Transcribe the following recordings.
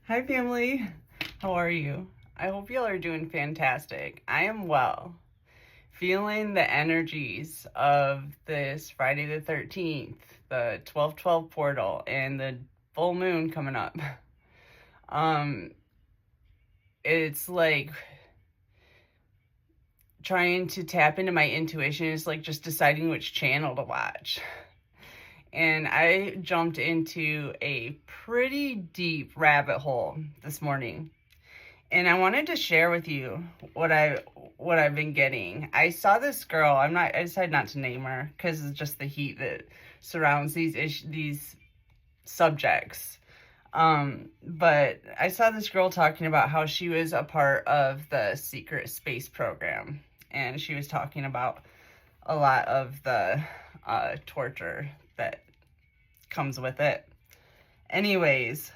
Hi family, how are you? I hope y'all are doing fantastic. I am well. Feeling the energies of this Friday the 13th, the 12/12 portal, and the full moon coming up. It's like trying to tap into my intuition. It's like just deciding which channel to watch. And I jumped into a pretty deep rabbit hole this morning. And I wanted to share with you what I've been getting. I saw this girl. I decided not to name her because it's just the heat that surrounds these subjects. But I saw this girl talking about how she was a part of the secret space program, and she was talking about a lot of the torture that comes with it. Anyways,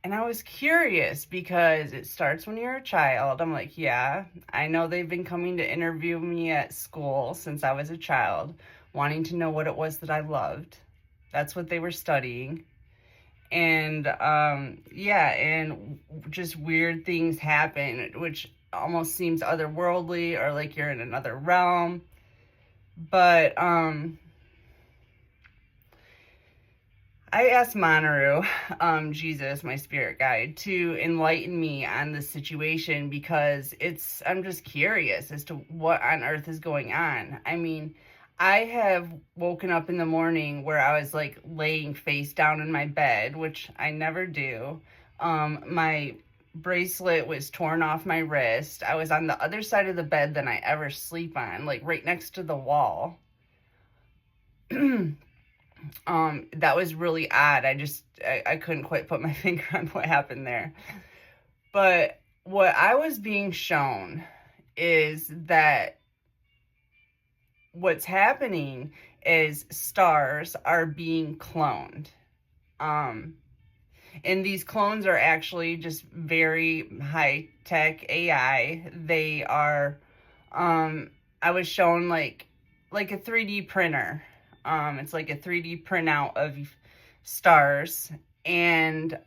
and I was curious because it starts when you're a child. I'm like, yeah, I know they've been coming to interview me at school since I was a child, wanting to know what it was that I loved. That's what they were studying. And yeah, and just weird things happen, which almost seems otherworldly or like you're in another realm. But I asked Monteru, Jesus, my spirit guide, to enlighten me on the situation because I'm just curious as to what on earth is going on. I mean, I have woken up in the morning where I was like laying face down in my bed, which I never do. My bracelet was torn off my wrist. I was on the other side of the bed than I ever sleep on, like right next to the wall. That was really odd. I couldn't quite put my finger on what happened there. But what I was being shown is that what's happening is stars are being cloned. And these clones are actually just very high-tech AI. They are, I was shown like a 3D printer. It's like a 3D printout of stars, and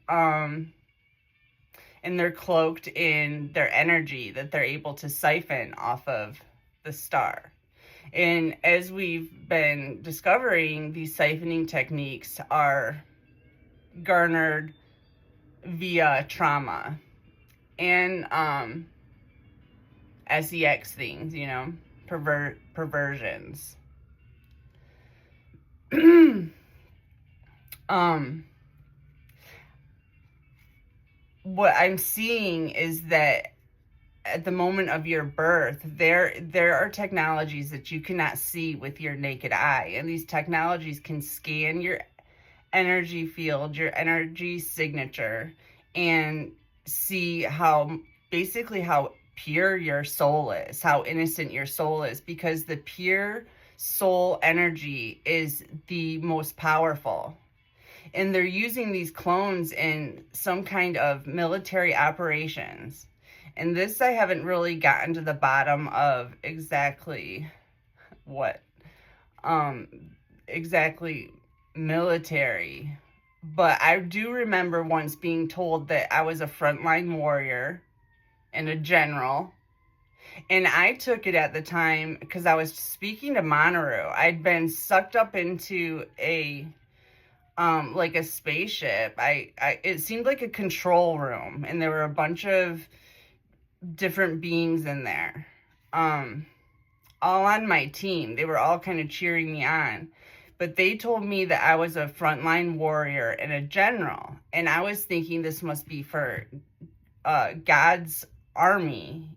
they're cloaked in their energy that they're able to siphon off of the star. And as we've been discovering, these siphoning techniques are garnered via trauma and sex things, perversions. What I'm seeing is that at the moment of your birth, there are technologies that you cannot see with your naked eye, and these technologies can scan your energy field, your energy signature, and see how pure your soul is, how innocent your soul is, because the pure soul energy is the most powerful. And they're using these clones in some kind of military operations. And this, I haven't really gotten to the bottom of exactly what, exactly military. But I do remember once being told that I was a frontline warrior and a general. And I took it at the time because I was speaking to Monteru. I'd been sucked up into a spaceship. It seemed like a control room, and there were a bunch of different beings in there, all on my team. They were all kind of cheering me on, but they told me that I was a frontline warrior and a general, and I was thinking this must be for God's army,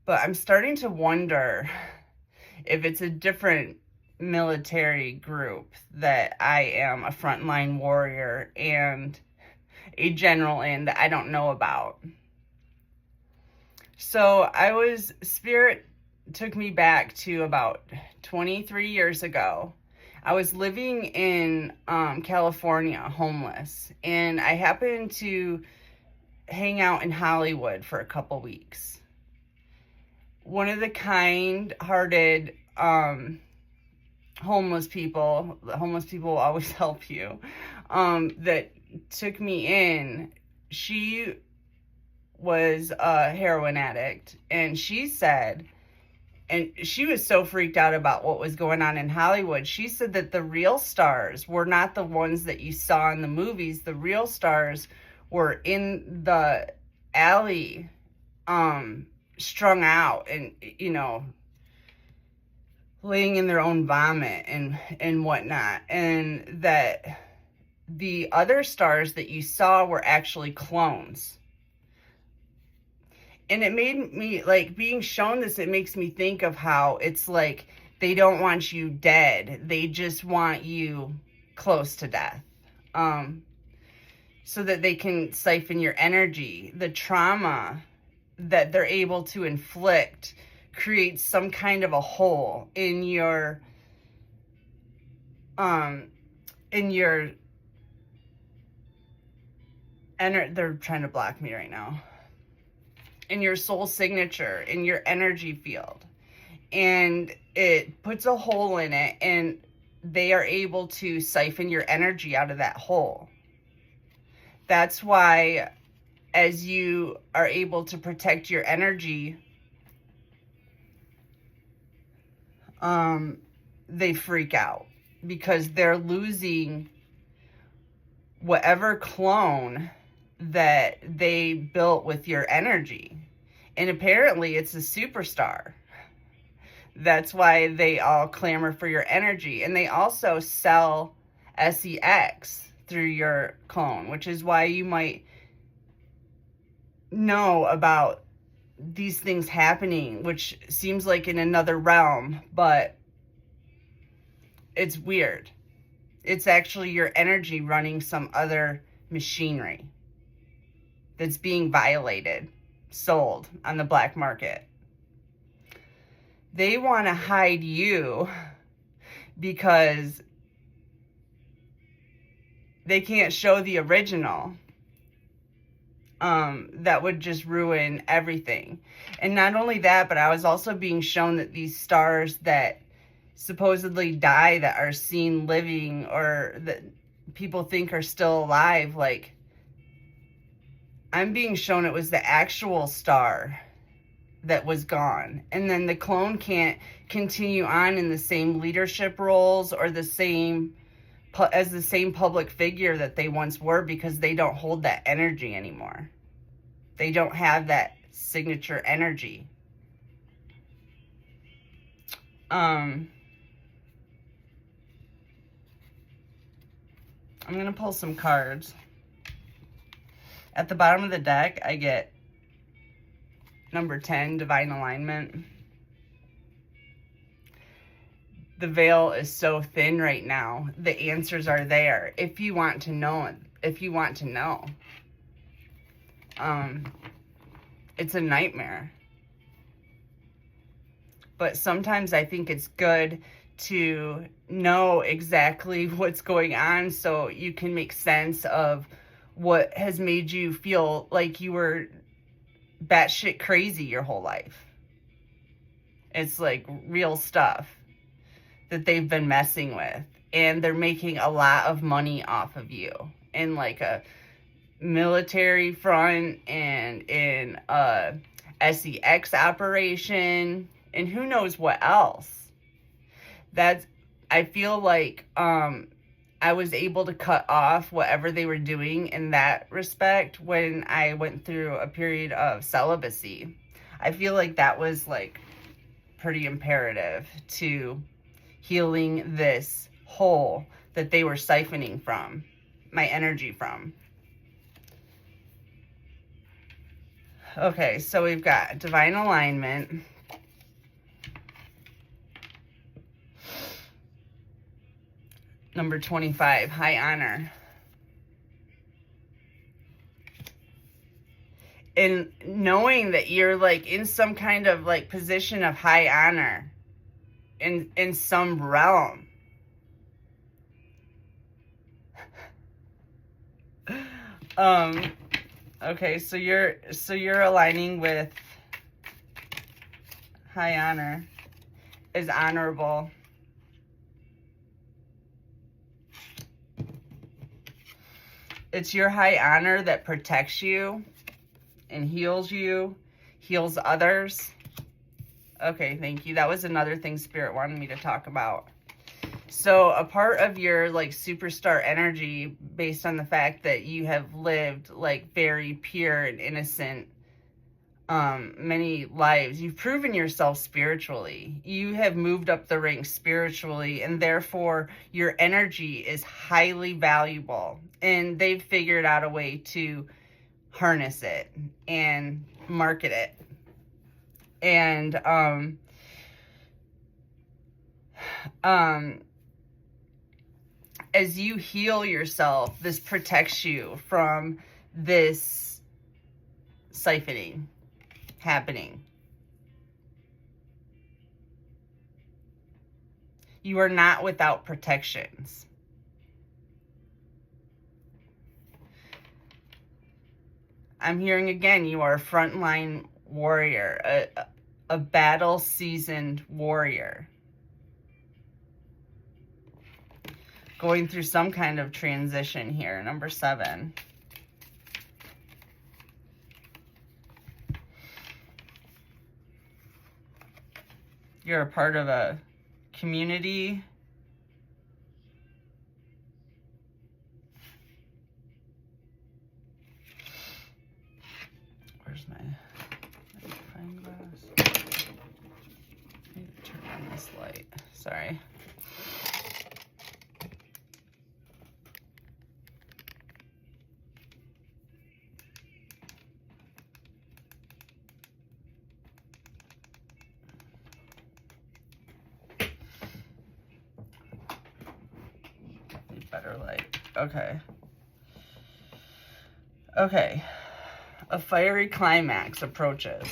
but I'm starting to wonder if it's a different military group that I am a frontline warrior and a general in that I don't know about. So Spirit took me back to about 23 years ago. I was living in California, homeless, and I happened to hang out in Hollywood for a couple weeks. One of the kind-hearted homeless people always help you, that took me in, she was a heroin addict, and she said, and she was so freaked out about what was going on in Hollywood. She said that the real stars were not the ones that you saw in the movies. The real stars were in the alley, strung out and, you know, laying in their own vomit and whatnot. And that the other stars that you saw were actually clones. And it made me, like, being shown this, it makes me think of how it's like they don't want you dead. They just want you close to death. So that they can siphon your energy. The trauma that they're able to inflict creates some kind of a hole in your they're trying to block me right now. In your soul signature, in your energy field. And it puts a hole in it, and they are able to siphon your energy out of that hole. That's why, as you are able to protect your energy, they freak out because they're losing whatever clone that they built with your energy. And apparently it's a superstar. That's why they all clamor for your energy. And they also sell sex through your clone, which is why you might know about these things happening, which seems like in another realm, but it's weird. It's actually your energy running some other machinery that's being violated, sold on the black market. They want to hide you because they can't show the original. That would just ruin everything. And not only that, but I was also being shown that these stars that supposedly die, that are seen living, or that people think are still alive, like, I'm being shown it was the actual star that was gone. And then the clone can't continue on in the same leadership roles or the same public figure that they once were, because they don't hold that energy anymore. They don't have that signature energy. I'm going to pull some cards. At the bottom of the deck, I get number 10, Divine Alignment. The veil is so thin right now. The answers are there. If you want to know it, if you want to know. It's a nightmare. But sometimes I think it's good to know exactly what's going on so you can make sense of what has made you feel like you were batshit crazy your whole life. It's like real stuff that they've been messing with, and they're making a lot of money off of you in like a military front and in a sex operation and who knows what else. I feel like I was able to cut off whatever they were doing in that respect when I went through a period of celibacy. I feel like that was like pretty imperative to healing this hole that they were siphoning from, my energy from. Okay, so we've got Divine Alignment. Number 25, High Honor. And knowing that you're like in some kind of like position of high honor in some realm. Okay, so you're aligning with high honor is honorable. It's your high honor that protects you and heals you, heals others. Okay, thank you. That was another thing Spirit wanted me to talk about. So a part of your like superstar energy, based on the fact that you have lived like very pure and innocent many lives, you've proven yourself spiritually. You have moved up the ranks spiritually, and therefore your energy is highly valuable, and they've figured out a way to harness it and market it. And as you heal yourself, this protects you from this siphoning happening. You are not without protections. I'm hearing again, you are a frontline warrior, a battle-seasoned warrior. Going through some kind of transition here, number 7. You're a part of a community. Where's my magnifying glass? I need to turn on this light. Sorry. Better light. Okay. Okay. A fiery climax approaches.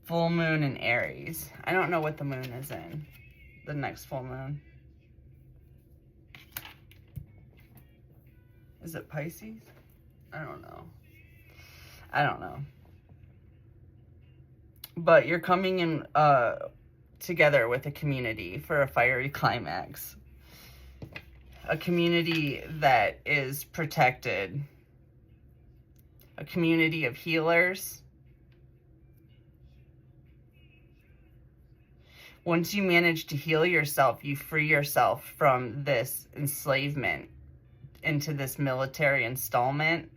Full moon in Aries. I don't know what the moon is in. The next full moon. Is it Pisces? I don't know. I don't know. But you're coming in together with a community for a fiery climax. A community that is protected. A community of healers. Once you manage to heal yourself, you free yourself from this enslavement into this military installment,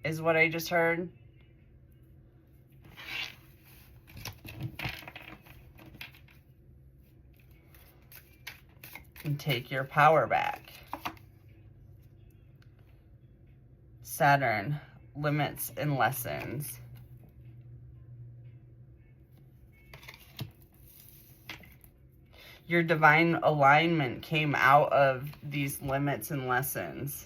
is what I just heard. And take your power back. Saturn, limits and lessons. Your divine alignment came out of these limits and lessons.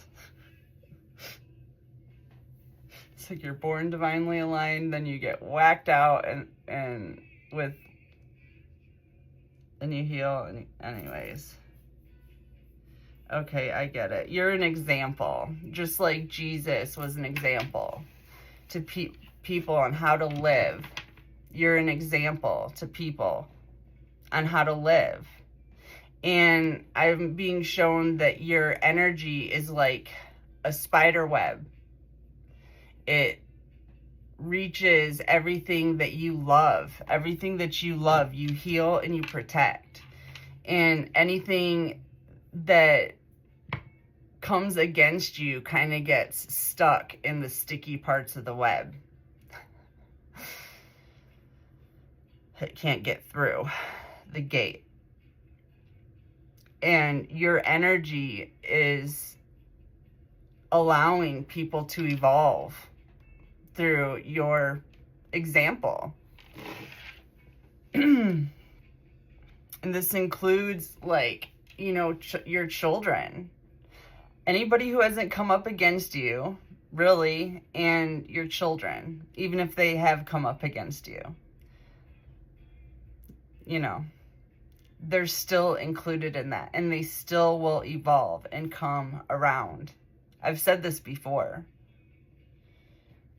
It's like you're born divinely aligned, then you get whacked out and you heal anyways. Okay, I get it. You're an example, just like Jesus was an example to people on how to live. You're an example to people on how to live. And I'm being shown that your energy is like a spider web. It reaches everything that you love. Everything that you love, you heal and you protect. And anything that comes against you kind of gets stuck in the sticky parts of the web. It can't get through the gate. And your energy is allowing people to evolve through your example. And this includes, like, you know, your children. Anybody who hasn't come up against you, really, and your children, even if they have come up against you. You know, they're still included in that, and they still will evolve and come around. I've said this before,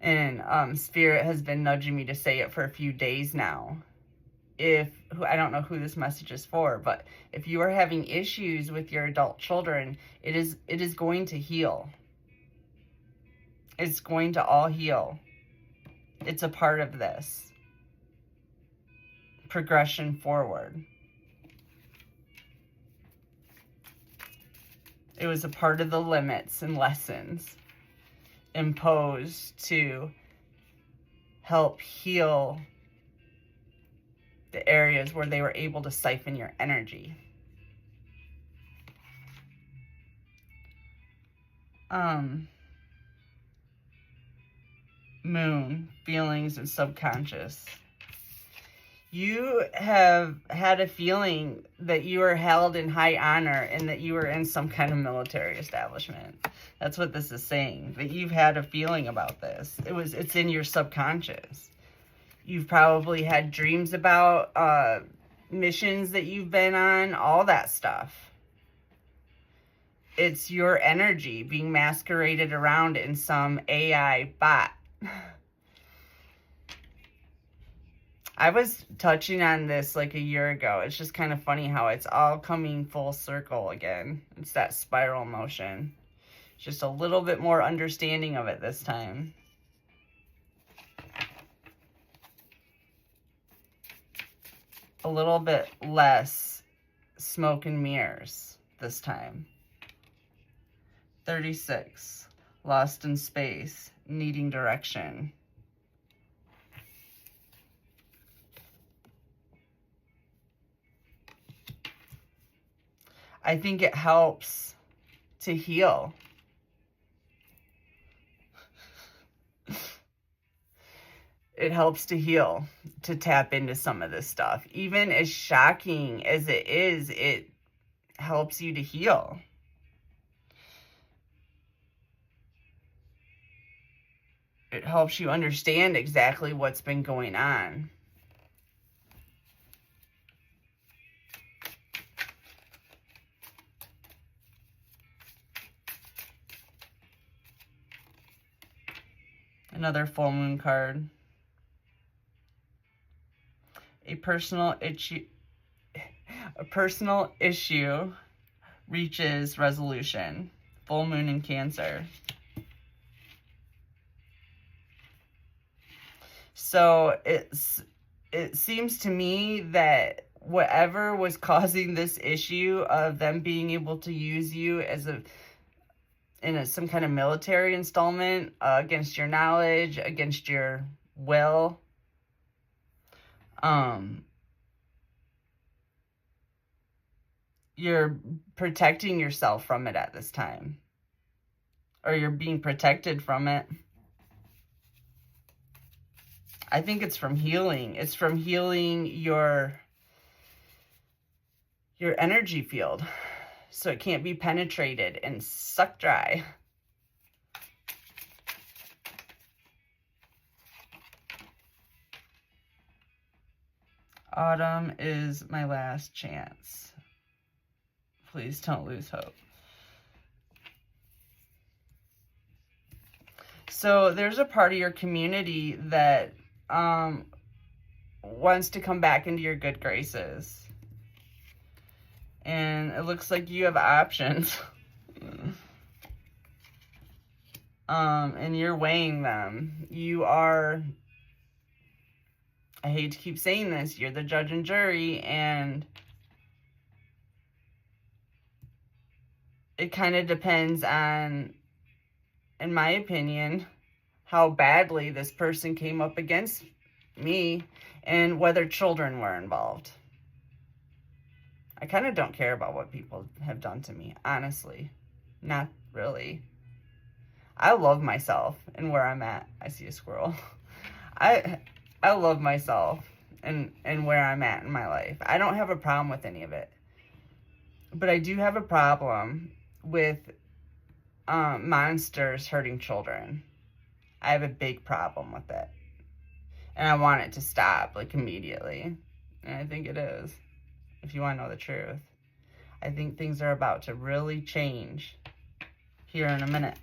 and Spirit has been nudging me to say it for a few days now. I don't know who this message is for, but if you are having issues with your adult children, it is going to heal. It's going to all heal. It's a part of this progression forward. It was a part of the limits and lessons imposed to help heal the areas where they were able to siphon your energy. Moon, feelings and subconscious. You have had a feeling that you are held in high honor and that you are in some kind of military establishment. That's what this is saying, that you've had a feeling about this. It's in your subconscious. You've probably had dreams about missions that you've been on, all that stuff. It's your energy being masqueraded around in some AI bot. I was touching on this like a year ago. It's just kind of funny how it's all coming full circle again. It's that spiral motion. Just a little bit more understanding of it this time. A little bit less smoke and mirrors this time. 36. Lost in space, needing direction. I think it helps to heal. It helps to heal, to tap into some of this stuff. Even as shocking as it is, it helps you to heal. It helps you understand exactly what's been going on. Another full moon card. A personal issue reaches resolution. Full moon in Cancer. So it seems to me that whatever was causing this issue of them being able to use you as some kind of military installment against your knowledge, against your will, you're protecting yourself from it at this time, or you're being protected from it. I think it's from healing. It's from healing your energy field so it can't be penetrated and sucked dry. Autumn is my last chance. Please don't lose hope. So there's a part of your community that wants to come back into your good graces. And it looks like you have options. And you're weighing them. You are, I hate to keep saying this, you're the judge and jury, and it kind of depends on, in my opinion, how badly this person came up against me and whether children were involved. I kind of don't care about what people have done to me, honestly. Not really. I love myself and where I'm at. I see a squirrel. I love myself and where I'm at in my life. I don't have a problem with any of it. But I do have a problem with monsters hurting children. I have a big problem with it. And I want it to stop, like, immediately. And I think it is, if you want to know the truth. I think things are about to really change here in a minute.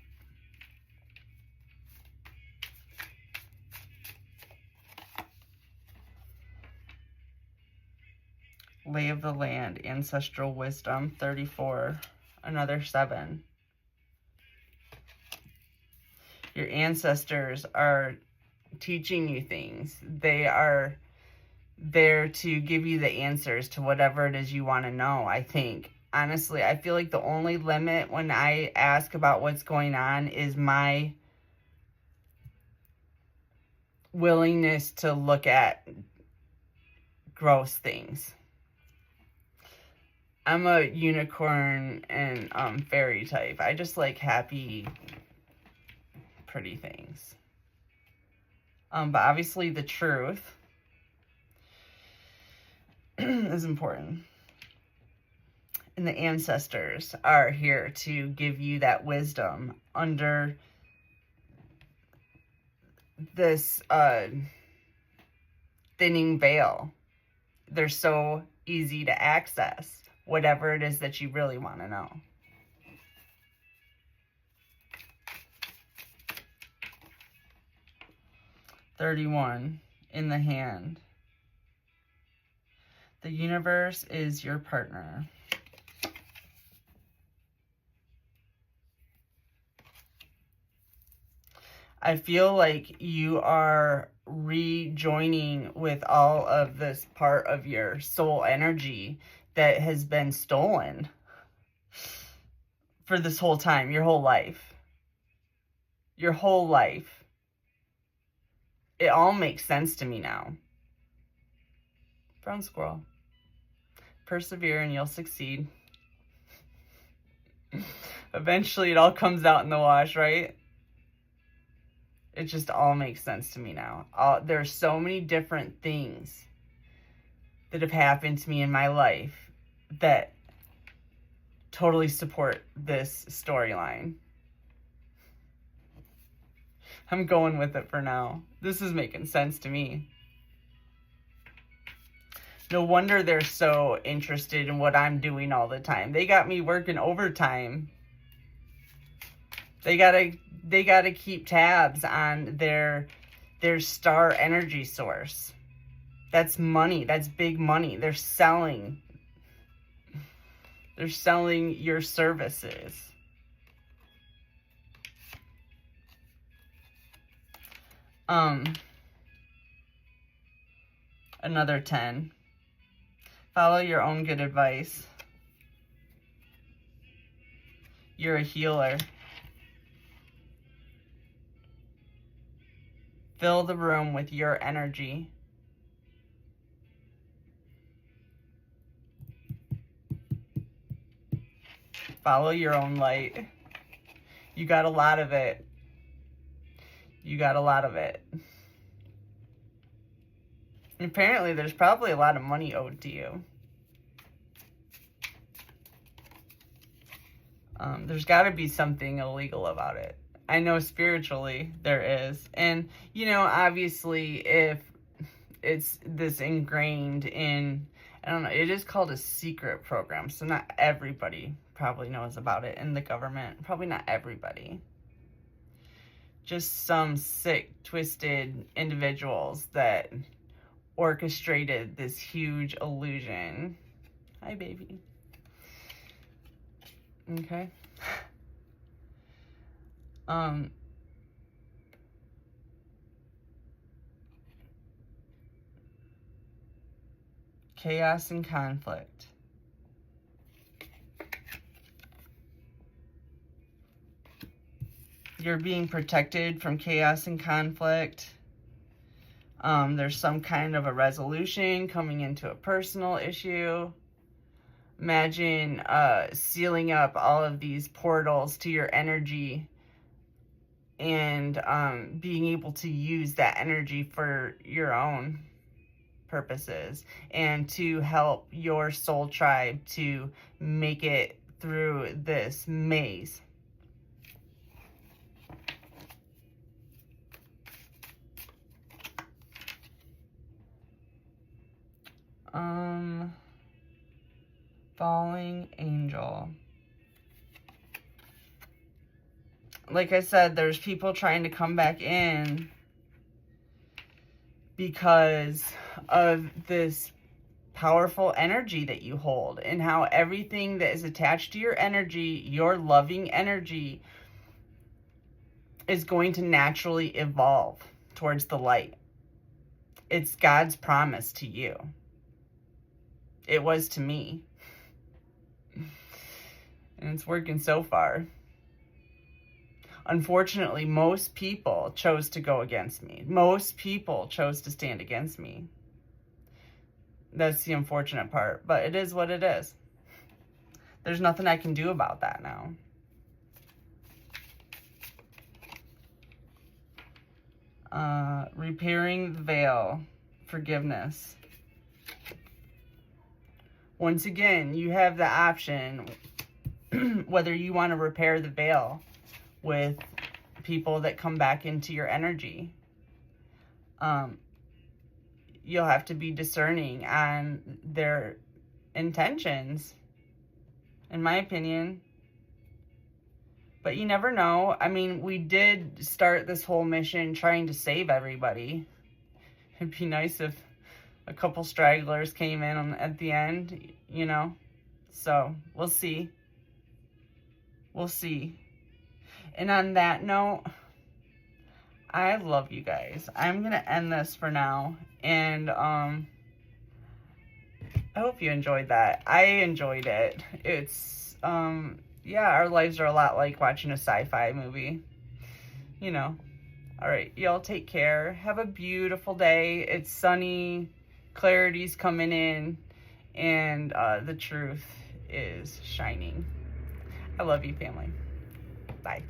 Lay of the land, ancestral wisdom, 34, another 7. Your ancestors are teaching you things. They are there to give you the answers to whatever it is you want to know, I think. Honestly, I feel like the only limit when I ask about what's going on is my willingness to look at gross things. I'm a unicorn and fairy type. I just like happy, pretty things. But obviously the truth is important. And the ancestors are here to give you that wisdom under this thinning veil. They're so easy to access whatever it is that you really want to know. $31 in the hand. The universe is your partner. I feel like you are rejoining with all of this part of your soul energy that has been stolen for this whole time, your whole life. Your whole life. It all makes sense to me now. Brown squirrel. Persevere and you'll succeed. Eventually it all comes out in the wash, right? It just all makes sense to me now. There's so many different things that have happened to me in my life that totally support this storyline. I'm going with it for now. This is making sense to me. No wonder they're so interested in what I'm doing all the time. They got me working overtime. They gotta keep tabs on their star energy source. That's money. That's big money. They're selling your services. Another 10. Follow your own good advice. You're a healer. Fill the room with your energy. Follow your own light. You got a lot of it. You got a lot of it. And apparently there's probably a lot of money owed to you. There's got to be something illegal about it. I know spiritually there is. And, you know, obviously if it's this ingrained in, I don't know, it is called a secret program. So not everybody probably knows about it in the government. Probably not everybody. Just some sick, twisted individuals that orchestrated this huge illusion. Hi, baby. Okay. Chaos and conflict. You're being protected from chaos and conflict. There's some kind of a resolution coming into a personal issue. Imagine sealing up all of these portals to your energy and being able to use that energy for your own purposes and to help your soul tribe to make it through this maze. Falling angel. Like I said, there's people trying to come back in because of this powerful energy that you hold, and how everything that is attached to your energy, your loving energy, is going to naturally evolve towards the light. It's God's promise to you. It was to me. And it's working so far. Unfortunately, most people chose to go against me. Most people chose to stand against me. That's the unfortunate part, but it is what it is. There's nothing I can do about that now. Repairing the veil, forgiveness. Once again, you have the option whether you want to repair the veil with people that come back into your energy. You'll have to be discerning on their intentions, in my opinion. But you never know. I mean, we did start this whole mission trying to save everybody. It'd be nice if a couple stragglers came in at the end, you know. So, we'll see. We'll see. And on that note, I love you guys. I'm going to end this for now. And I hope you enjoyed that. I enjoyed it. It's, yeah, our lives are a lot like watching a sci-fi movie. You know. All right, y'all take care. Have a beautiful day. It's sunny. Clarity's coming in. And the truth is shining. I love you, family. Bye.